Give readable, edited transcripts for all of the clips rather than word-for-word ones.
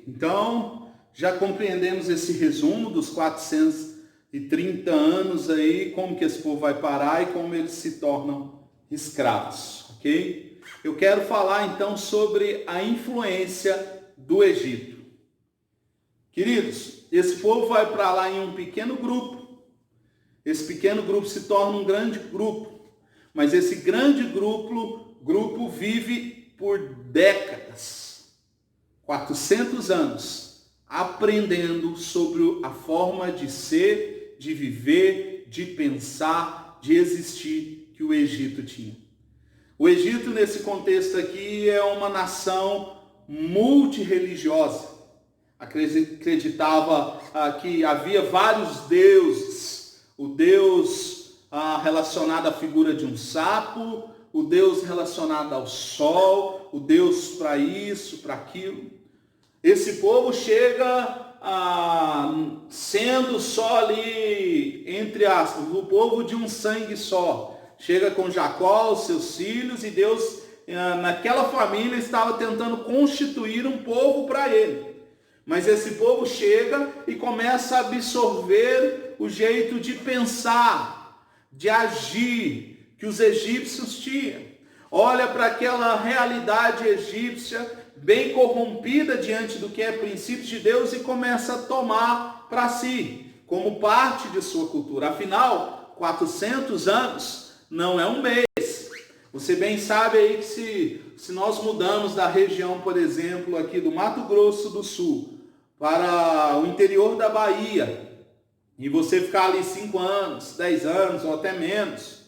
Então, já compreendemos esse resumo dos 430 anos aí, como que esse povo vai parar e como eles se tornam escravos, ok? Eu quero falar então sobre a influência do Egito. Queridos, esse povo vai para lá em um pequeno grupo. Esse pequeno grupo se torna um grande grupo. Mas esse grande grupo vive por décadas, 400 anos, aprendendo sobre a forma de ser, de viver, de pensar, de existir que o Egito tinha. O Egito, nesse contexto aqui, é uma nação multirreligiosa. Acreditava que havia vários deuses. O Deus relacionado à figura de um sapo, o Deus relacionado ao sol, o Deus para isso, para aquilo. Esse povo chega sendo só ali, entre aspas, o povo de um sangue só. Chega com Jacó, os seus filhos, e Deus, naquela família, estava tentando constituir um povo para ele. Mas esse povo chega e começa a absorver o jeito de pensar, de agir que os egípcios tinham. Olha para aquela realidade egípcia bem corrompida diante do que é princípios de Deus e começa a tomar para si, como parte de sua cultura. Afinal, 400 anos não é um mês. Você bem sabe aí que se nós mudamos da região, por exemplo, aqui do Mato Grosso do Sul, para o interior da Bahia, e você ficar ali 5 anos, 10 anos ou até menos,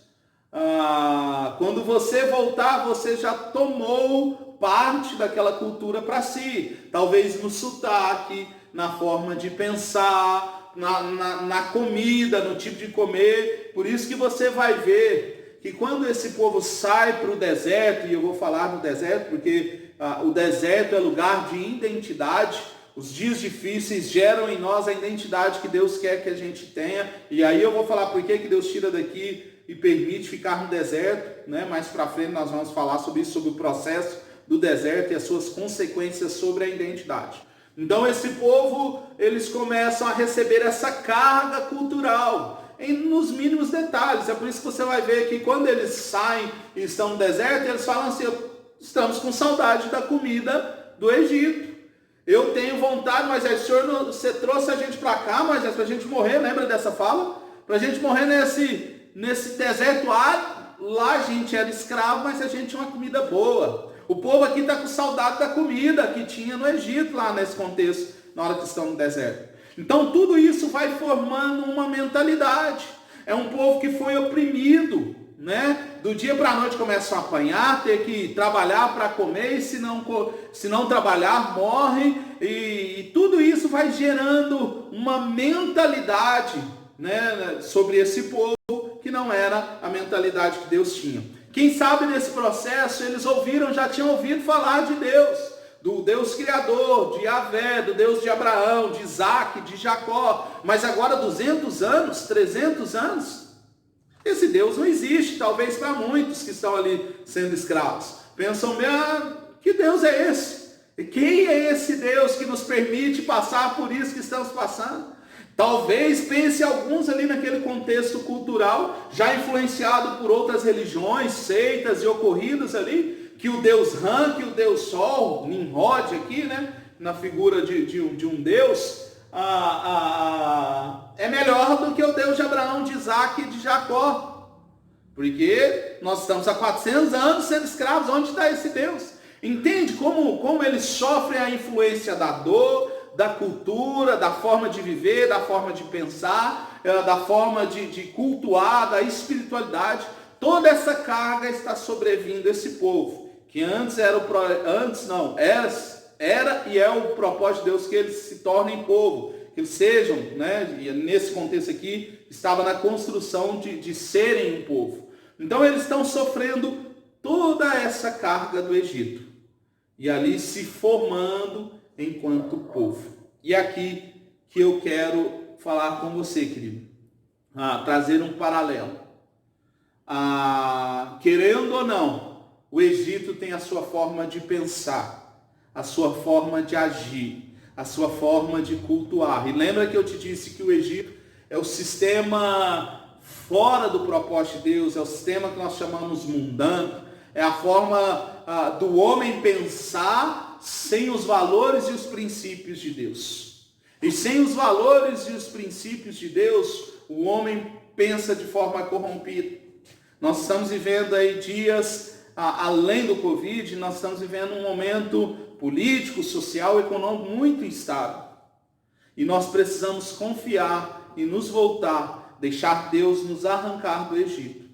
quando você voltar, você já tomou parte daquela cultura para si, talvez no sotaque, na forma de pensar, na comida, no tipo de comer. Por isso que você vai ver que quando esse povo sai para o deserto, e eu vou falar do deserto porque o deserto é lugar de identidade. Os dias difíceis geram em nós a identidade que Deus quer que a gente tenha. E aí eu vou falar por que Deus tira daqui e permite ficar no deserto, né? Mais para frente nós vamos falar sobre isso, sobre o processo do deserto e as suas consequências sobre a identidade. Então esse povo, eles começam a receber essa carga cultural nos mínimos detalhes. É por isso que você vai ver que quando eles saem e estão no deserto, eles falam assim: estamos com saudade da comida do Egito. Eu tenho vontade, mas Senhor, você trouxe a gente para cá, mas para a gente morrer, lembra dessa fala? Para a gente morrer nesse deserto lá a gente era escravo, mas a gente tinha uma comida boa. O povo aqui está com saudade da comida que tinha no Egito, lá nesse contexto, na hora que estão no deserto. Então tudo isso vai formando uma mentalidade. É um povo que foi oprimido, né? Do dia para a noite começam a apanhar, ter que trabalhar para comer, e se não trabalhar, morre, e tudo isso vai gerando uma mentalidade, né, sobre esse povo, que não era a mentalidade que Deus tinha. Quem sabe nesse processo eles já tinham ouvido falar de Deus, do Deus Criador, de Yahvé, do Deus de Abraão, de Isaac, de Jacó, mas agora 200 anos, 300 anos, esse Deus não existe, talvez para muitos que estão ali sendo escravos. Pensam, que Deus é esse? E quem é esse Deus que nos permite passar por isso que estamos passando? Talvez pense alguns ali naquele contexto cultural, já influenciado por outras religiões, seitas e ocorridos ali, que o Deus Ram, que o Deus Sol, Nimrod aqui, né, na figura de um Deus, é melhor do que o Deus de Abraão, de Isaac e de Jacó. Porque nós estamos há 400 anos sendo escravos. Onde está esse Deus? Entende como eles sofrem a influência da dor, da cultura, da forma de viver, da forma de pensar, da forma de cultuar, da espiritualidade. Toda essa carga está sobrevindo esse povo, que antes era e é o propósito de Deus que eles se tornem povo, que eles sejam, né? E nesse contexto aqui, estava na construção de serem um povo. Então eles estão sofrendo toda essa carga do Egito, e ali se formando enquanto povo. E aqui que eu quero falar com você, querido, trazer um paralelo. Querendo ou não, o Egito tem a sua forma de pensar, a sua forma de agir, a sua forma de cultuar. E lembra que eu te disse que o Egito é o sistema fora do propósito de Deus, é o sistema que nós chamamos mundano, é a forma do homem pensar sem os valores e os princípios de Deus. E sem os valores e os princípios de Deus, o homem pensa de forma corrompida. Nós estamos vivendo aí dias, além do Covid, nós estamos vivendo um momento político, social, econômico muito instável. E nós precisamos confiar e nos voltar, deixar Deus nos arrancar do Egito.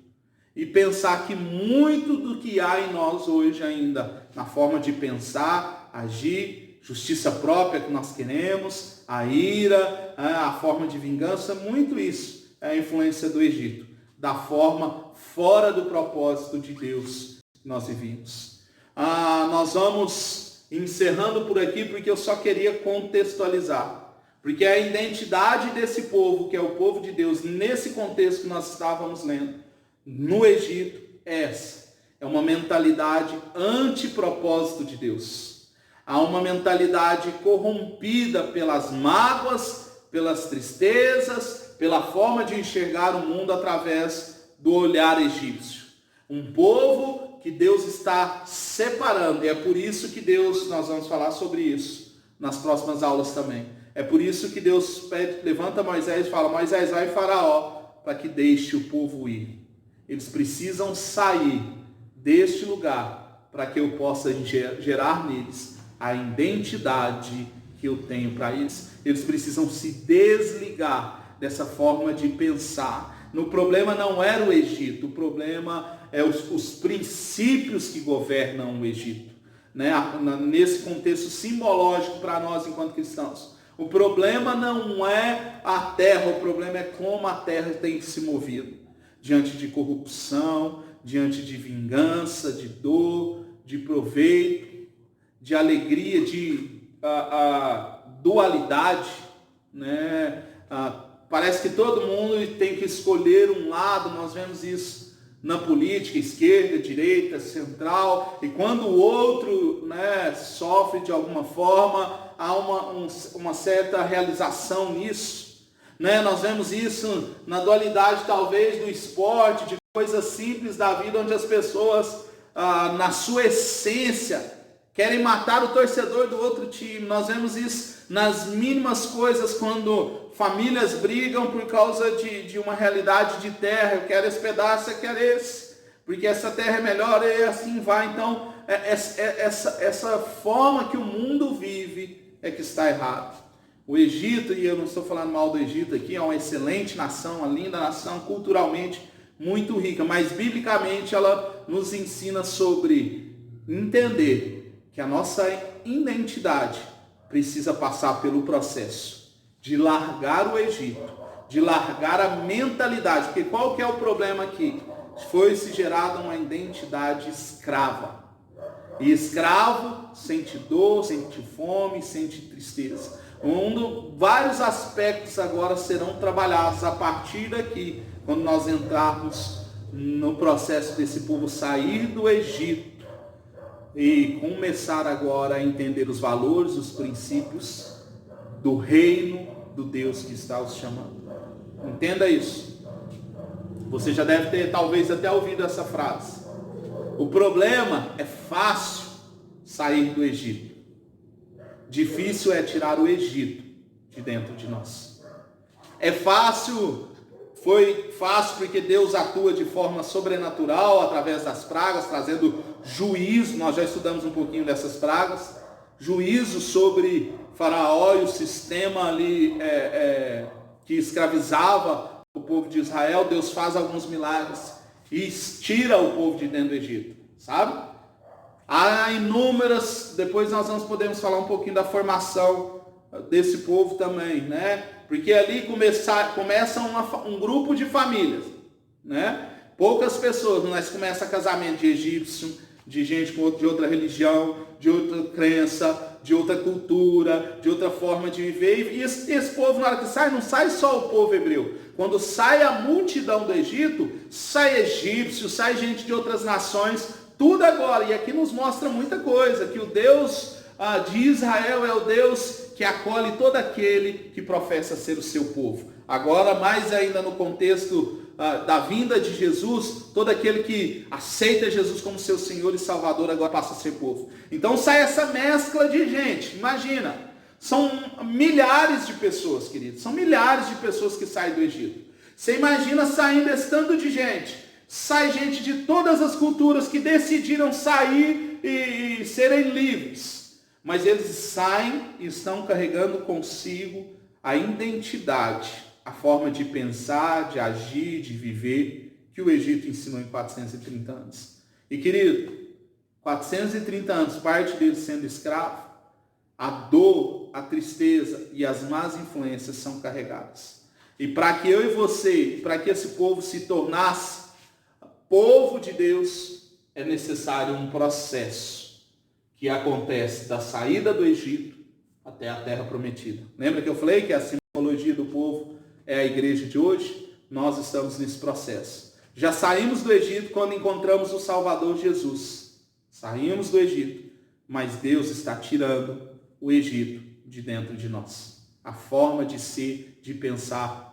E pensar que muito do que há em nós hoje ainda, na forma de pensar, agir, justiça própria que nós queremos, a ira, a forma de vingança, muito isso é a influência do Egito, da forma fora do propósito de Deus que nós vivemos. Nós vamos encerrando por aqui porque eu só queria contextualizar. Porque a identidade desse povo, que é o povo de Deus, nesse contexto que nós estávamos lendo, no Egito, é essa. É uma mentalidade antipropósito de Deus. Há uma mentalidade corrompida pelas mágoas, pelas tristezas, pela forma de enxergar o mundo através do olhar egípcio. Um povo que Deus está separando. E é por isso que Deus, nós vamos falar sobre isso nas próximas aulas também. É por isso que Deus pede, levanta Moisés e fala: Moisés, vai Faraó, para que deixe o povo ir. Eles precisam sair deste lugar para que eu possa gerar neles a identidade que eu tenho para eles. Eles precisam se desligar dessa forma de pensar. O problema não era o Egito, o problema é os princípios que governam o Egito, né? Nesse contexto simbológico para nós enquanto cristãos. O problema não é a terra, o problema é como a terra tem se movido diante de corrupção, diante de vingança, de dor, de proveito, de alegria, de dualidade, né? Parece que todo mundo tem que escolher um lado. Nós vemos isso na política, esquerda, direita, central, e quando o outro, né, sofre de alguma forma, há uma certa realização nisso, né? Nós vemos isso na dualidade talvez do esporte, de coisas simples da vida, onde as pessoas, na sua essência, querem matar o torcedor do outro time. Nós vemos isso nas mínimas coisas, quando famílias brigam por causa de uma realidade de terra. Eu quero esse pedaço, você quer esse, porque essa terra é melhor, e assim vai. Então, essa forma que o mundo vive é que está errado. O Egito, e eu não estou falando mal do Egito aqui, é uma excelente nação, uma linda nação, culturalmente muito rica, mas biblicamente ela nos ensina sobre entender que a nossa identidade precisa passar pelo processo de largar o Egito, de largar a mentalidade, porque qual que é o problema aqui? Foi-se gerada uma identidade escrava. E escravo sente dor, sente fome, sente tristeza. Vários aspectos agora serão trabalhados a partir daqui, quando nós entrarmos no processo desse povo sair do Egito e começar agora a entender os valores, os princípios do reino do Deus que está os chamando. Entenda isso. Você já deve ter talvez até ouvido essa frase. O problema é fácil sair do Egito. Difícil é tirar o Egito de dentro de nós. É fácil, foi fácil porque Deus atua de forma sobrenatural através das pragas, trazendo juízo. Nós já estudamos um pouquinho dessas pragas. Juízo sobre Faraó e o sistema ali que escravizava o povo de Israel. Deus faz alguns milagres e tira o povo de dentro do Egito, sabe? Há inúmeras, depois nós podemos falar um pouquinho da formação desse povo também, né? Porque ali começa um grupo de famílias, né? Poucas pessoas, mas começa casamento de egípcio, de gente de outra religião, de outra crença, de outra cultura, de outra forma de viver. E esse povo, na hora que sai, não sai só o povo hebreu. Quando sai a multidão do Egito, sai egípcio, sai gente de outras nações, tudo agora. E aqui nos mostra muita coisa, que o Deus de Israel é o Deus que acolhe todo aquele que professa ser o seu povo. Agora, mais ainda no contexto da vinda de Jesus, todo aquele que aceita Jesus como seu Senhor e Salvador agora passa a ser povo. Então sai essa mescla de gente, imagina, são milhares de pessoas, queridos, são milhares de pessoas que saem do Egito. Você imagina saindo esse tanto de gente, sai gente de todas as culturas que decidiram sair e serem livres, mas eles saem e estão carregando consigo a identidade, a forma de pensar, de agir, de viver, que o Egito ensinou em 430 anos. E querido, 430 anos, parte deles sendo escravo, a dor, a tristeza e as más influências são carregadas. E para que eu e você, para que esse povo se tornasse povo de Deus, é necessário um processo que acontece da saída do Egito até a terra prometida. Lembra que eu falei que a simbologia do povo é a igreja de hoje? Nós estamos nesse processo. Já saímos do Egito quando encontramos o Salvador Jesus. Saímos do Egito, mas Deus está tirando o Egito de dentro de nós. A forma de ser, de pensar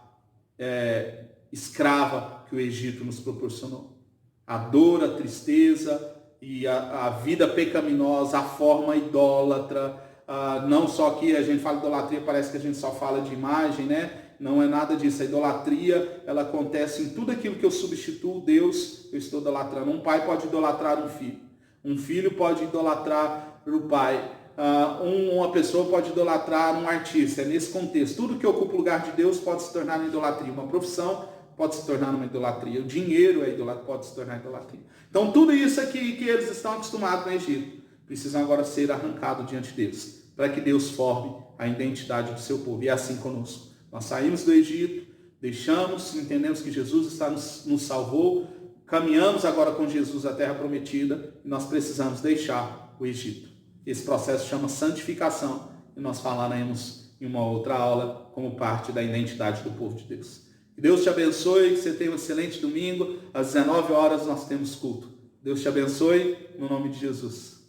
escrava que o Egito nos proporcionou. A dor, a tristeza e a vida pecaminosa, a forma idólatra. Não só que a gente fala de idolatria, parece que a gente só fala de imagem, né? Não é nada disso. A idolatria, ela acontece em tudo aquilo que eu substituo Deus, eu estou idolatrando. Um pai pode idolatrar um filho. Um filho pode idolatrar o pai. Uma pessoa pode idolatrar um artista. É nesse contexto. Tudo que ocupa o lugar de Deus pode se tornar uma idolatria. Uma profissão pode se tornar uma idolatria. O dinheiro pode se tornar idolatria. Então tudo isso aqui que eles estão acostumados no Egito, precisam agora ser arrancado diante deles, para que Deus forme a identidade do seu povo. E é assim conosco. Nós saímos do Egito, deixamos, entendemos que Jesus nos salvou, caminhamos agora com Jesus à terra prometida, e nós precisamos deixar o Egito. Esse processo chama santificação, e nós falaremos em uma outra aula como parte da identidade do povo de Deus. Que Deus te abençoe, que você tenha um excelente domingo. Às 19 horas nós temos culto. Deus te abençoe, no nome de Jesus.